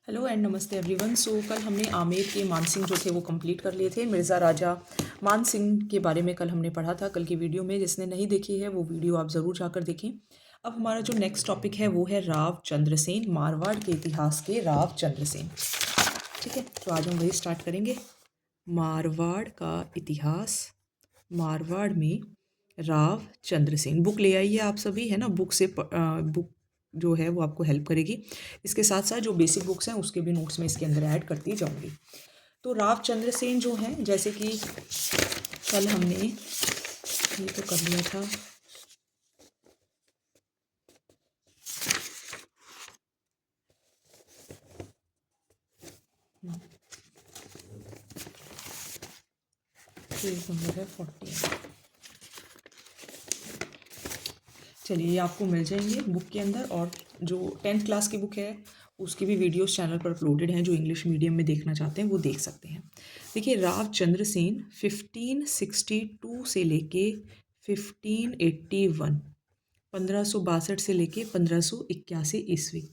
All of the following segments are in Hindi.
हेलो एंड नमस्ते एवरीवन। कल हमने आमेर के मानसिंह जो थे वो कंप्लीट कर लिए थे। मिर्ज़ा राजा मानसिंह के बारे में कल हमने पढ़ा था कल की वीडियो में। जिसने नहीं देखी है वो वीडियो आप ज़रूर जाकर देखें। अब हमारा जो नेक्स्ट टॉपिक है वो है राव चंद्रसेन, मारवाड़ के इतिहास के राव चंद्रसेन। ठीक है, तो आज हम वही स्टार्ट करेंगे। मारवाड़ का इतिहास, मारवाड़ में राव चंद्रसेन। बुक ले आइए आप सभी, है ना। बुक जो है वो आपको हेल्प करेगी। इसके साथ साथ जो बेसिक बुक्स हैं उसके भी नोट्स में इसके अंदर ऐड करती जाऊंगी। तो राव चंद्रसेन जो हैं, जैसे कि कल हमने ये तो कर लिया था। पेज नंबर है 40। चलिए, ये आपको मिल जाएंगे बुक के अंदर। और जो 10th क्लास की बुक है उसकी भी वीडियोस चैनल पर अपलोडेड हैं। जो इंग्लिश मीडियम में देखना चाहते हैं वो देख सकते हैं। देखिए, राव चंद्रसेन 1562 से लेके 1581, 1562 से लेके 1581 ईस्वी।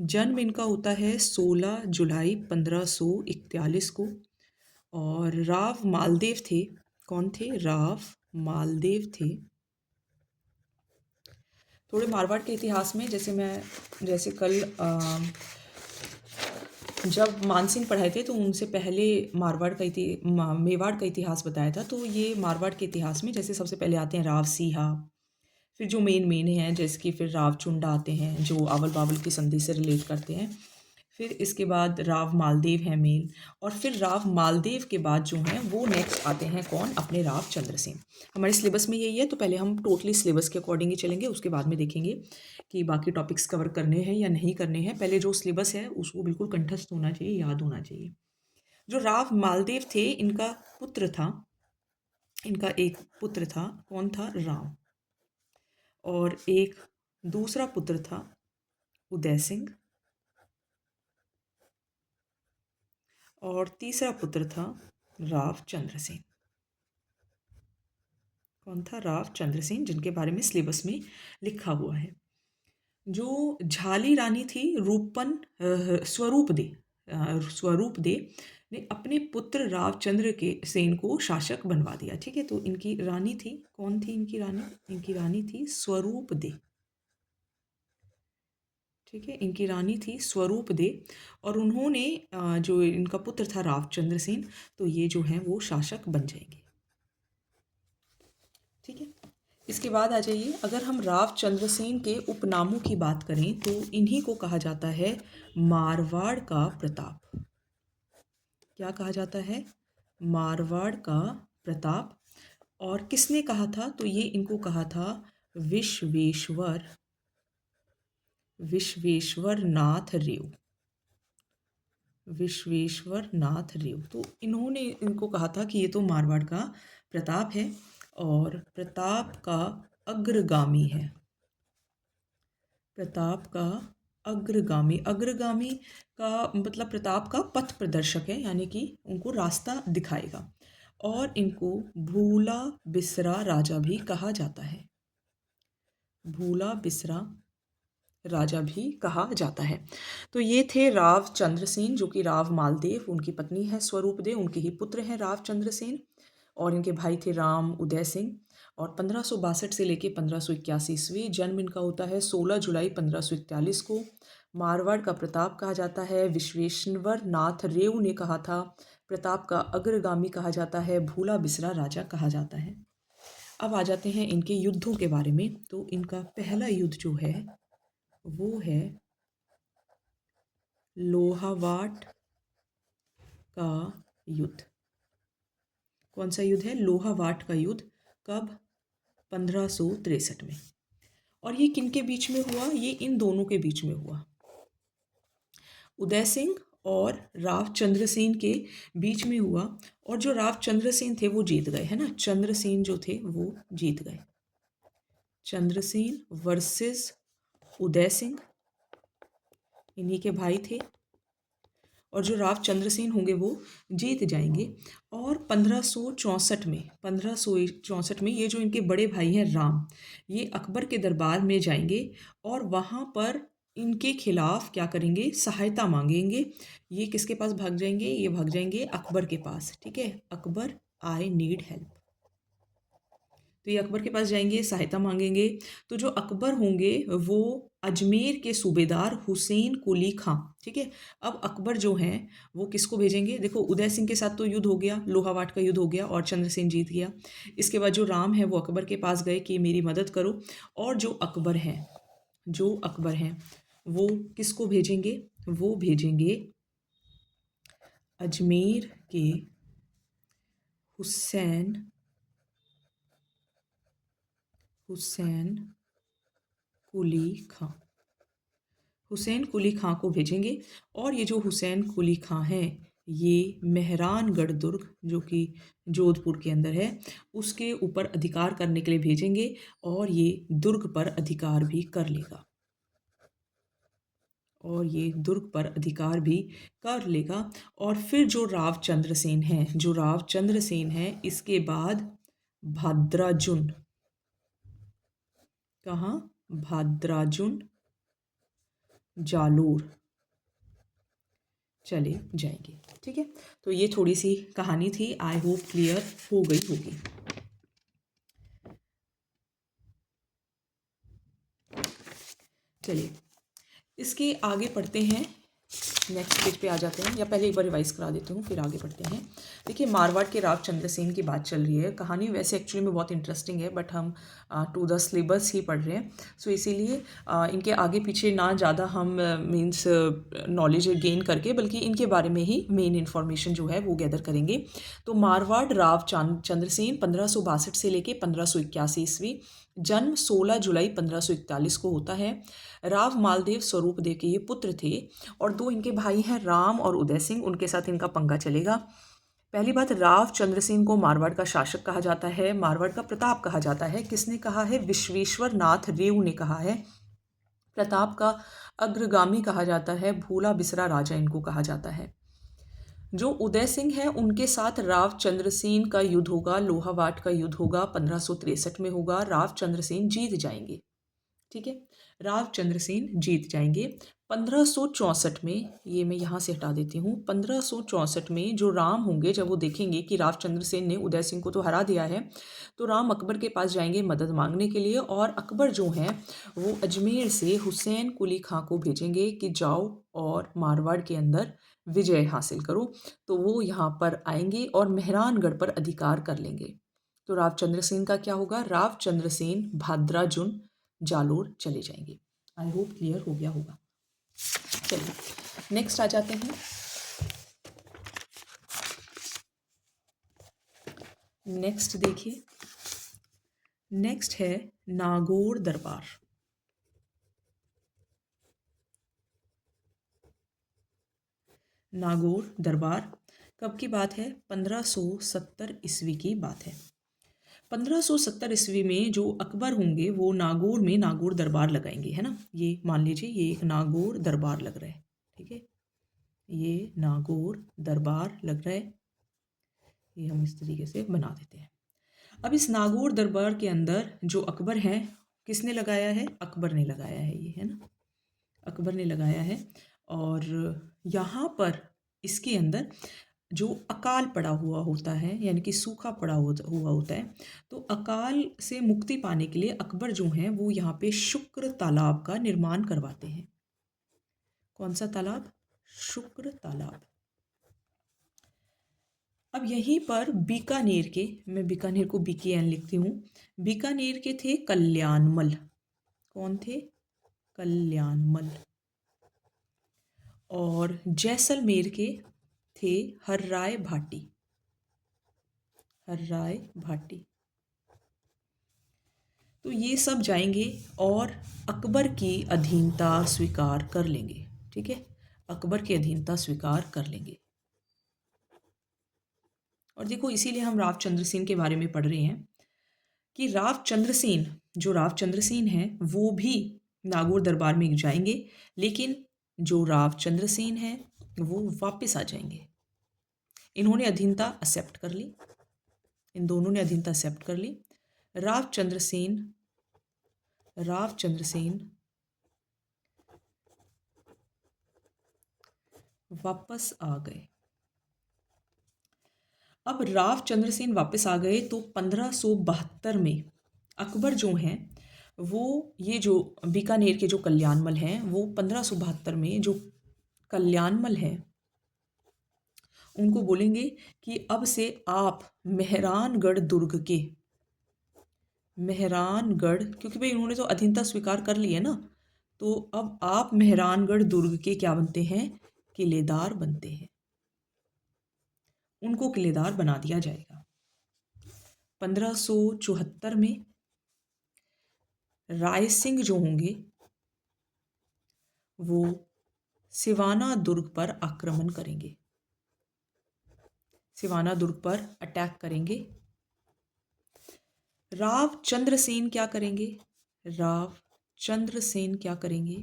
जन्म इनका होता है 16 जुलाई 1541 को। और राव मालदेव थे। कौन थे? राव मालदेव थे। थोड़े मारवाड़ के इतिहास में जैसे कल जब मानसिंह पढ़ाए थे तो उनसे पहले मेवाड़ का इतिहास बताया था। तो ये मारवाड़ के इतिहास में जैसे सबसे पहले आते हैं राव सीहा। फिर जो मेन हैं, जैसे कि फिर राव चुंडा आते हैं जो आवल बावल की संधि से रिलेट करते हैं। फिर इसके बाद राव मालदेव है मेन। और फिर राव मालदेव के बाद जो हैं वो नेक्स्ट आते हैं कौन? अपने राव चंद्रसेन। हमारे सिलेबस में यही है, तो पहले हम टोटली सिलेबस के अकॉर्डिंग ही चलेंगे। उसके बाद में देखेंगे कि बाकी टॉपिक्स कवर करने हैं या नहीं करने हैं। पहले जो सिलेबस है उसको बिल्कुल कंठस्थ होना चाहिए, याद होना चाहिए। जो राव मालदेव थे, इनका एक पुत्र था। कौन था? राम। और एक दूसरा पुत्र था उदय सिंह। और तीसरा पुत्र था राव चंद्रसेन। कौन था? राव चंद्रसेन, जिनके बारे में सिलेबस में लिखा हुआ है। जो झाली रानी थी स्वरूप दे ने अपने पुत्र रावचंद्र के सेन को शासक बनवा दिया। ठीक है, तो इनकी रानी थी, कौन थी इनकी रानी? इनकी रानी थी स्वरूप दे। ठीक है, इनकी रानी थी स्वरूप दे। और उन्होंने जो इनका पुत्र था रावचंद्र सेन, तो ये जो है वो शासक बन जाएंगे। ठीक है, इसके बाद आ जाइए। अगर हम रावचंद्र सेन के उपनामों की बात करें तो इन्हीं को कहा जाता है मारवाड़ का प्रताप। क्या कहा जाता है? मारवाड़ का प्रताप। और किसने कहा था? तो ये इनको कहा था विश्वेश्वर नाथ रेव। विश्वेश्वर नाथ रेव। तो इन्होंने इनको कहा था कि ये तो मारवाड़ का प्रताप है और प्रताप का अग्रगामी है। प्रताप का अग्रगामी का मतलब प्रताप का पथ प्रदर्शक है, यानी कि उनको रास्ता दिखाएगा। और इनको भूला बिसरा राजा भी कहा जाता है। भूला बिसरा राजा भी कहा जाता है। तो ये थे राव चंद्रसेन, जो कि राव मालदेव, उनकी पत्नी है स्वरूप दे, उनके ही पुत्र हैं राव चंद्रसेन। और इनके भाई थे राम उदय सिंह। और 1562 से लेके 1581 ईस्वी। जन्म इनका होता है 16 जुलाई 1541 को। मारवाड़ का प्रताप कहा जाता है। विश्वेश्वर नाथ रेव ने कहा था। प्रताप का अग्रगामी कहा जाता है। भूला बिसरा राजा कहा जाता है। अब आ जाते हैं इनके युद्धों के बारे में। तो इनका पहला युद्ध जो है वो है लोहावाट का युद्ध। कौन सा युद्ध है? लोहावाट का युद्ध। कब? 1563 में। और ये किन के बीच में हुआ? ये इन दोनों के बीच में हुआ, उदय सिंह और राव चंद्रसेन के बीच में हुआ। और जो राव चंद्रसेन थे वो जीत गए, है ना। चंद्रसेन जो थे वो जीत गए। चंद्रसेन वर्सेस उदय सिंह, इन्हीं के भाई थे। और जो राव चंद्रसेन होंगे वो जीत जाएंगे। और 1564 में ये जो इनके बड़े भाई हैं राम, ये अकबर के दरबार में जाएंगे और वहाँ पर इनके खिलाफ क्या करेंगे, सहायता मांगेंगे। ये किसके पास भाग जाएंगे, ये भाग जाएंगे अकबर के पास। ठीक है, अकबर आई नीड हेल्प। तो ये अकबर के पास जाएंगे, सहायता मांगेंगे। तो जो अकबर होंगे वो अजमेर के सूबेदार हुसैन कुली खां। ठीक है, अब अकबर जो हैं वो किसको भेजेंगे, देखो उदय सिंह के साथ तो युद्ध हो गया, लोहावाट का युद्ध हो गया और चंद्रसेन जीत गया। इसके बाद जो राम है वो अकबर के पास गए कि मेरी मदद करो। और जो अकबर हैं वो किसको भेजेंगे, वो भेजेंगे अजमेर के हुसैन हुसैन कुली खां। हुसैन कुली खां को भेजेंगे। और ये जो हुसैन कुली खां हैं ये मेहरानगढ़ दुर्ग जो कि जोधपुर के अंदर है उसके ऊपर अधिकार करने के लिए भेजेंगे और ये दुर्ग पर अधिकार भी कर लेगा। और ये दुर्ग पर अधिकार भी कर लेगा। और फिर जो रावचंद्र सेन हैं इसके बाद भाद्राजुन, कहाँ, भाद्राजुन जालोर चले जाएंगे। ठीक है, तो ये थोड़ी सी कहानी थी, आई होप क्लियर हो गई होगी। चलिए इसके आगे पढ़ते हैं, नेक्स्ट पेज पे आ जाते हैं, या पहले एक बार रिवाइज करा देती हूँ फिर आगे बढ़ते हैं। देखिए मारवाड़ के रावचंद्र सेन की बात चल रही है। कहानी वैसे एक्चुअली में बहुत इंटरेस्टिंग है बट हम टू द सिलेबस ही पढ़ रहे हैं, सो इसीलिए इनके आगे पीछे ना ज़्यादा हम मीन्स नॉलेज गेन करके बल्कि इनके बारे में ही मेन इन्फॉर्मेशन जो है वो गैदर करेंगे। तो मारवाड़ रावचंद्र सेन 1562 से लेके 1581 ईस्वी, जन्म 16 जुलाई 1541 को होता है। राव मालदेव स्वरूप देव के ये पुत्र थे और दो इनके भाई हैं राम और उदय सिंह, उनके साथ इनका पंगा चलेगा। पहली बात, राव चंद्रसेन को मारवाड़ का शासक कहा जाता है, मारवाड़ का प्रताप कहा जाता है। किसने कहा है, विश्वेश्वर नाथ रेव ने कहा है। प्रताप का अग्रगामी कहा जाता है, भूला बिसरा राजा इनको कहा जाता है। जो उदय सिंह है उनके साथ राव चंद्रसेन का युद्ध होगा, लोहावाट का युद्ध होगा, 1563 में होगा। राव चंद्रसेन जीत जाएंगे। ठीक है, रावचंद्र सेन जीत जाएंगे। 1564 में, ये मैं यहाँ से हटा देती हूँ, 1564 में जो राम होंगे जब वो देखेंगे कि रावचंद्र सेन ने उदय सिंह को तो हरा दिया है तो राम अकबर के पास जाएंगे मदद मांगने के लिए। और अकबर जो हैं वो अजमेर से हुसैन कुली खां को भेजेंगे कि जाओ और मारवाड़ के अंदर विजय हासिल करो। तो वो यहाँ पर आएंगे और मेहरानगढ़ पर अधिकार कर लेंगे। तो रावचंद्र सेन का क्या होगा, रावचंद्र सेन भाद्राजुन जालोर चले जाएंगे। आई होप क्लियर हो गया होगा। चलिए नेक्स्ट आ जाते हैं। नेक्स्ट देखिए, नेक्स्ट है नागौर दरबार। नागौर दरबार कब की बात है, 1570 ईस्वी की बात है। 1570 ईस्वी में जो अकबर होंगे वो नागौर में नागौर दरबार लगाएंगे, है ना। ये मान लीजिए ये एक नागौर दरबार लग रहा है। ठीक है, ये नागौर दरबार लग रहा है, ये हम इस तरीके से बना देते हैं। अब इस नागौर दरबार के अंदर जो अकबर हैं, किसने लगाया है, अकबर ने लगाया है, ये है ना, अकबर ने लगाया है। और यहाँ पर इसके अंदर जो अकाल पड़ा हुआ होता है यानी कि सूखा पड़ा हुआ होता है, तो अकाल से मुक्ति पाने के लिए अकबर जो हैं वो यहाँ पे शुक्र तालाब का निर्माण करवाते हैं। कौन सा तालाब, शुक्र तालाब। अब यहीं पर बीकानेर के, मैं बीकानेर को BKN लिखती हूँ, बीकानेर के थे कल्याणमल। कौन थे, कल्याणमल। और जैसलमेर के थे हर्राय भाटी, हर्राय भाटी। तो ये सब जाएंगे और अकबर की अधीनता स्वीकार कर लेंगे। ठीक है, अकबर की अधीनता स्वीकार कर लेंगे। और देखो इसीलिए हम रावचंद्र सेन के बारे में पढ़ रहे हैं कि रावचंद्र सेन, जो रावचंद्र सेन हैं वो भी नागौर दरबार में जाएंगे, लेकिन जो रावचंद्र सेन हैं वो वापस आ जाएंगे। इन्होंने अधीनता एक्सेप्ट कर ली, इन दोनों ने अधीनता एक्सेप्ट कर ली। रावचंद्र सेन वापस आ गए। अब राव चंद्रसेन वापस आ गए तो 1572 में अकबर जो हैं वो ये जो बीकानेर के जो कल्याणमल हैं वो 1572 में जो कल्याणमल है उनको बोलेंगे कि अब से आप मेहरानगढ़ दुर्ग के मेहरानगढ़, क्योंकि भाई उन्होंने तो अधीनता स्वीकार कर ली है ना, तो अब आप मेहरानगढ़ दुर्ग के क्या बनते हैं, किलेदार बनते हैं। उनको किलेदार बना दिया जाएगा। 1574 में राय सिंह जो होंगे वो सिवाना दुर्ग पर आक्रमण करेंगे, सिवाना दुर्ग पर अटैक करेंगे। राव चंद्रसेन क्या करेंगे, राव चंद्रसेन क्या करेंगे,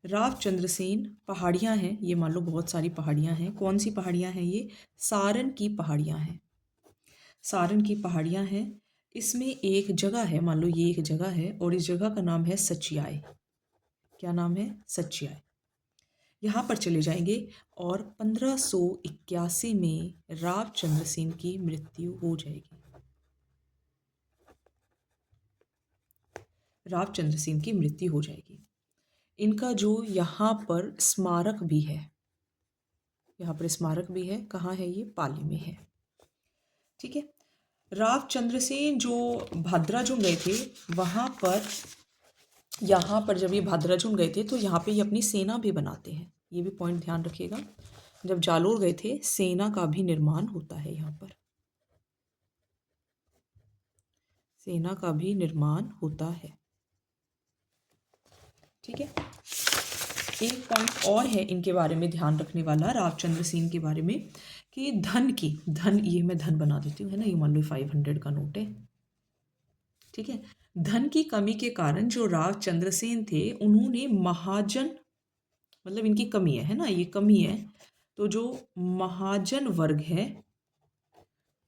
राव चंद्रसेन पहाड़ियाँ हैं, ये मान लो बहुत सारी पहाड़ियाँ हैं। कौन सी पहाड़ियाँ हैं ये, सारन की पहाड़ियाँ हैं, सारन की पहाड़ियाँ हैं। इसमें एक जगह है, मान लो ये एक जगह है और इस जगह का नाम है सचियाय। क्या नाम है, सचियाय। यहाँ पर चले जाएंगे और 1581 में राव चंद्रसेन की मृत्यु हो जाएगी। राव चंद्रसेन की मृत्यु हो जाएगी। इनका जो यहाँ पर स्मारक भी है, यहाँ पर स्मारक भी है, कहाँ है ये, पाली में है। ठीक है। राव चंद्रसेन जो भाद्राजुन गए थे वहाँ पर, यहाँ पर जब ये भाद्राजुन गए थे तो यहाँ पे ये अपनी सेना भी बनाते हैं, ये भी पॉइंट ध्यान रखिएगा। जब जालोर गए थे सेना का भी निर्माण होता है, यहाँ पर सेना का भी निर्माण होता है। ठीक है। एक पॉइंट और है इनके बारे में ध्यान रखने वाला, राव चंद्रसेन के बारे में, कि धन, ये मैं धन बना देती हूँ, है ना, ये मान लो 500 का नोट है। ठीक है। धन की कमी के कारण जो राव चंद्रसेन थे उन्होंने महाजन, मतलब इनकी कमी है ना, ये कमी है, तो जो महाजन वर्ग है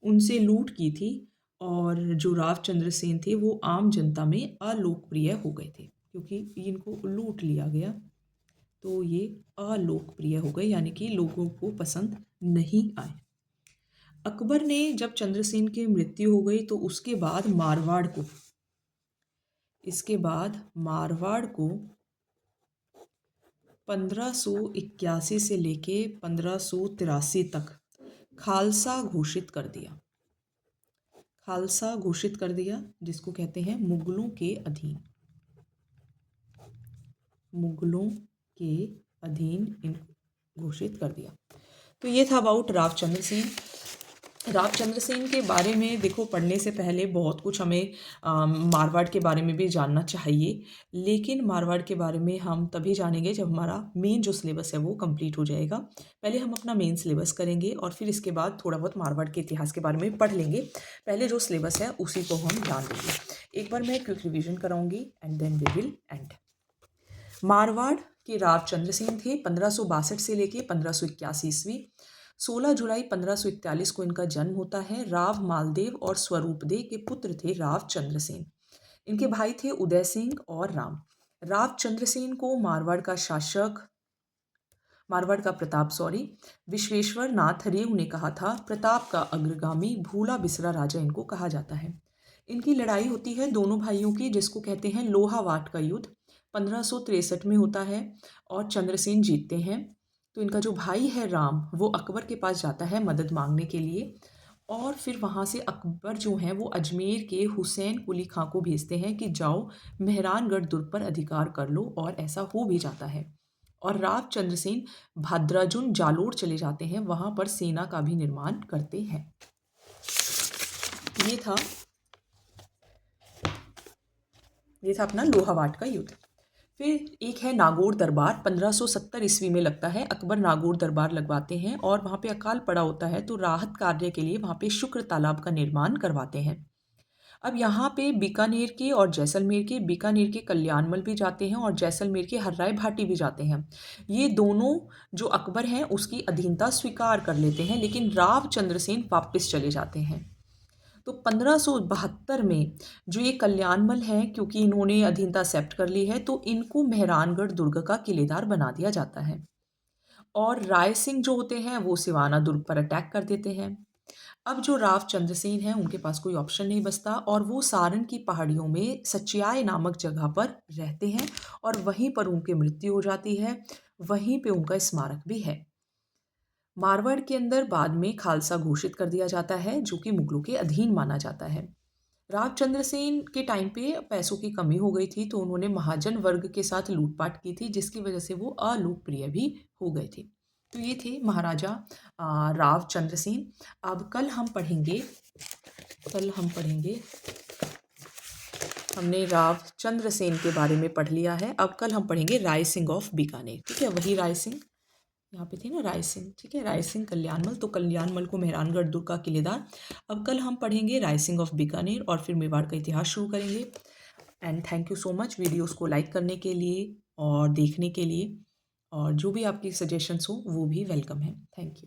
उनसे लूट की थी और जो राव चंद्रसेन थे वो आम जनता में अलोकप्रिय हो गए थे, क्योंकि इनको लूट लिया गया तो ये अलोकप्रिय हो गए, यानी कि लोगों को पसंद नहीं आए। अकबर ने जब चंद्रसेन की मृत्यु हो गई तो उसके बाद मारवाड़ को, इसके बाद मारवाड़ को 1581 से लेके 1583 तक खालसा घोषित कर दिया, खालसा घोषित कर दिया, जिसको कहते हैं मुगलों के अधीन, मुगलों के अधीन इन घोषित कर दिया। तो ये था अबाउट राव चंद्रसेन। राव चंद्रसेन के बारे में देखो, पढ़ने से पहले बहुत कुछ हमें मारवाड़ के बारे में भी जानना चाहिए, लेकिन मारवाड़ के बारे में हम तभी जानेंगे जब हमारा मेन जो सिलेबस है वो कंप्लीट हो जाएगा। पहले हम अपना मेन सिलेबस करेंगे और फिर इसके बाद थोड़ा बहुत मारवाड़ के इतिहास के बारे में पढ़ लेंगे। पहले जो सिलेबस है उसी को हम जान लेंगे। एक बार मैं क्विक रिविजन कराऊंगी and then we will end. Marwar के राव चंद्रसेन थे 1562 से लेके 1581 ईस्वी। 16 जुलाई 1541 को इनका जन्म होता है। राव मालदेव और स्वरूपदेव के पुत्र थे राव चंद्रसेन। इनके भाई थे उदय सिंह और राम। राव चंद्रसेन को मारवाड़ का प्रताप विश्वेश्वर नाथ रेव ने कहा था, प्रताप का अग्रगामी भूला बिसरा राजा इनको कहा जाता है। इनकी लड़ाई होती है दोनों भाइयों की, जिसको कहते हैं लोहावाट का युद्ध, 1563 में होता है और चंद्रसेन जीतते हैं। तो इनका जो भाई है राम वो अकबर के पास जाता है मदद मांगने के लिए, और फिर वहाँ से अकबर जो हैं वो अजमेर के हुसैन कुली खां को भेजते हैं कि जाओ मेहरानगढ़ दुर्ग पर अधिकार कर लो, और ऐसा हो भी जाता है। और राव चंद्रसेन भाद्राजुन जालोर चले जाते हैं, वहाँ पर सेना का भी निर्माण करते हैं। ये था अपना लोहावाट का युद्ध। फिर एक है नागौर दरबार, 1570 ईस्वी में लगता है। अकबर नागौर दरबार लगवाते हैं और वहाँ पे अकाल पड़ा होता है तो राहत कार्य के लिए वहाँ पे शुक्र तालाब का निर्माण करवाते हैं। अब यहाँ पे बीकानेर के और बीकानेर के कल्याणमल भी जाते हैं और जैसलमेर के हर्राय भाटी भी जाते हैं। ये दोनों जो अकबर हैं उसकी अधीनता स्वीकार कर लेते हैं, लेकिन राव चंद्रसेन वापस चले जाते हैं। तो 1572 में जो ये कल्याणमल है, क्योंकि इन्होंने अधीनता एक्सेप्ट कर ली है तो इनको मेहरानगढ़ दुर्ग का किलेदार बना दिया जाता है। और राय सिंह जो होते हैं वो सिवाना दुर्ग पर अटैक कर देते हैं। अब जो राव चंद्रसेन हैं उनके पास कोई ऑप्शन नहीं बचता और वो सारण की पहाड़ियों में सचियाय नामक जगह पर रहते हैं और वहीं पर उनकी मृत्यु हो जाती है। वहीं पे उनका स्मारक भी है। मारवाड़ के अंदर बाद में खालसा घोषित कर दिया जाता है जो कि मुगलों के अधीन माना जाता है। राव चंद्रसेन के टाइम पे पैसों की कमी हो गई थी तो उन्होंने महाजन वर्ग के साथ लूटपाट की थी जिसकी वजह से वो अलोकप्रिय भी हो गए थे। तो ये थे महाराजा राव चंद्रसेन। अब कल हम पढ़ेंगे हमने राव चंद्रसेन के बारे में पढ़ लिया है। अब कल हम पढ़ेंगे राय सिंह ऑफ बीकानेर। ठीक है, वही राय सिंह यहाँ पे थे ना, राय सिंह। ठीक है, राय सिंह कल्याणमल, तो कल्याणमल को मेहरानगढ़ दुर्ग का किलेदार। अब कल हम पढ़ेंगे राय सिंह ऑफ बीकानेर और फिर मेवाड़ का इतिहास शुरू करेंगे। And thank you so much videos को लाइक करने के लिए और देखने के लिए, और जो भी आपकी सजेशंस हो वो भी वेलकम है। Thank you.